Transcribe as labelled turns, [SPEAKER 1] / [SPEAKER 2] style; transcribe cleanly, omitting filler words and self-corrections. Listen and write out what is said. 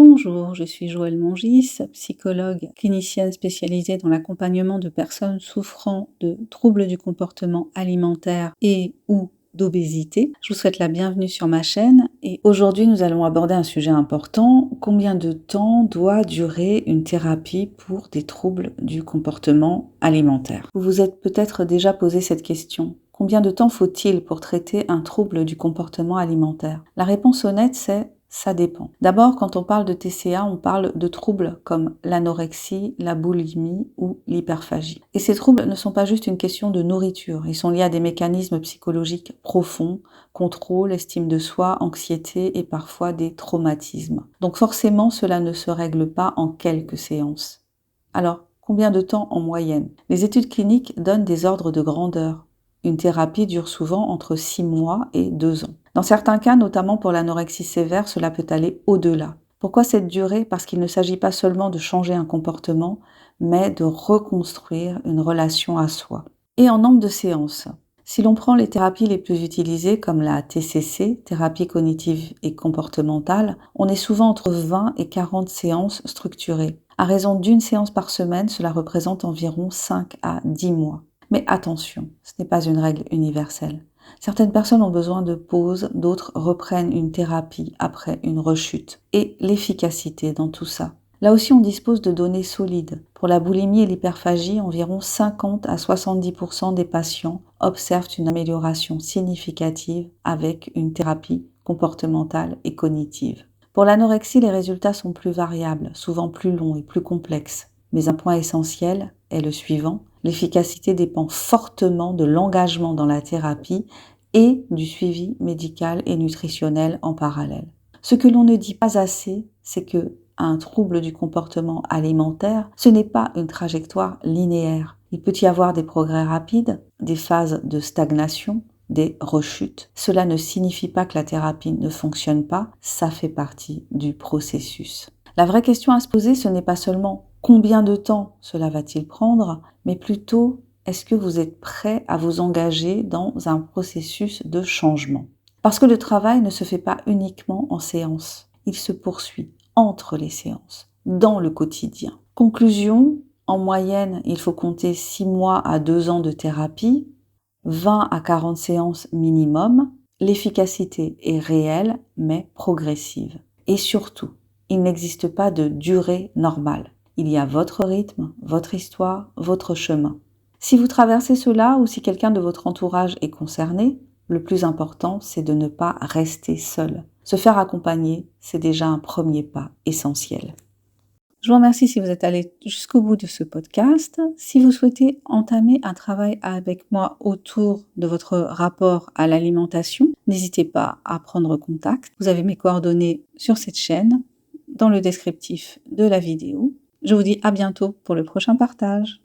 [SPEAKER 1] Bonjour, je suis Joëlle Mongis, psychologue clinicienne spécialisée dans l'accompagnement de personnes souffrant de troubles du comportement alimentaire et ou d'obésité. Je vous souhaite la bienvenue sur ma chaîne et aujourd'hui nous allons aborder un sujet important. Combien de temps doit durer une thérapie pour des troubles du comportement alimentaire? Vous vous êtes peut-être déjà posé cette question. Combien de temps faut-il pour traiter un trouble du comportement alimentaire? La réponse honnête, c'est ça dépend. D'abord, quand on parle de TCA, on parle de troubles comme l'anorexie, la boulimie ou l'hyperphagie. Et ces troubles ne sont pas juste une question de nourriture, ils sont liés à des mécanismes psychologiques profonds, contrôle, estime de soi, anxiété et parfois des traumatismes. Donc forcément, cela ne se règle pas en quelques séances. Alors, combien de temps en moyenne? Les études cliniques donnent des ordres de grandeur. Une thérapie dure souvent entre 6 mois et 2 ans. Dans certains cas, notamment pour l'anorexie sévère, cela peut aller au-delà. Pourquoi cette durée? Parce qu'il ne s'agit pas seulement de changer un comportement, mais de reconstruire une relation à soi. Et en nombre de séances. Si l'on prend les thérapies les plus utilisées comme la TCC, thérapie cognitive et comportementale, on est souvent entre 20 et 40 séances structurées. À raison d'une séance par semaine, cela représente environ 5 à 10 mois. Mais attention, ce n'est pas une règle universelle. Certaines personnes ont besoin de pause, d'autres reprennent une thérapie après une rechute. Et l'efficacité dans tout ça. Là aussi, on dispose de données solides. Pour la boulimie et l'hyperphagie, environ 50 à 70% des patients observent une amélioration significative avec une thérapie comportementale et cognitive. Pour l'anorexie, les résultats sont plus variables, souvent plus longs et plus complexes. Mais un point essentiel est le suivant. L'efficacité dépend fortement de l'engagement dans la thérapie et du suivi médical et nutritionnel en parallèle. Ce que l'on ne dit pas assez, c'est que un trouble du comportement alimentaire, ce n'est pas une trajectoire linéaire. Il peut y avoir des progrès rapides, des phases de stagnation, des rechutes. Cela ne signifie pas que la thérapie ne fonctionne pas, ça fait partie du processus. La vraie question à se poser, ce n'est pas seulement combien de temps cela va-t-il prendre, mais plutôt est-ce que vous êtes prêt à vous engager dans un processus de changement? Parce que le travail ne se fait pas uniquement en séance, il se poursuit entre les séances, dans le quotidien. Conclusion, en moyenne, il faut compter 6 mois à 2 ans de thérapie, 20 à 40 séances minimum. L'efficacité est réelle, mais progressive. Et surtout, il n'existe pas de durée normale. Il y a votre rythme, votre histoire, votre chemin. Si vous traversez cela ou si quelqu'un de votre entourage est concerné, le plus important, c'est de ne pas rester seul. Se faire accompagner, c'est déjà un premier pas essentiel. Je vous remercie si vous êtes allé jusqu'au bout de ce podcast. Si vous souhaitez entamer un travail avec moi autour de votre rapport à l'alimentation, n'hésitez pas à prendre contact. Vous avez mes coordonnées sur cette chaîne, dans le descriptif de la vidéo. Je vous dis à bientôt pour le prochain partage.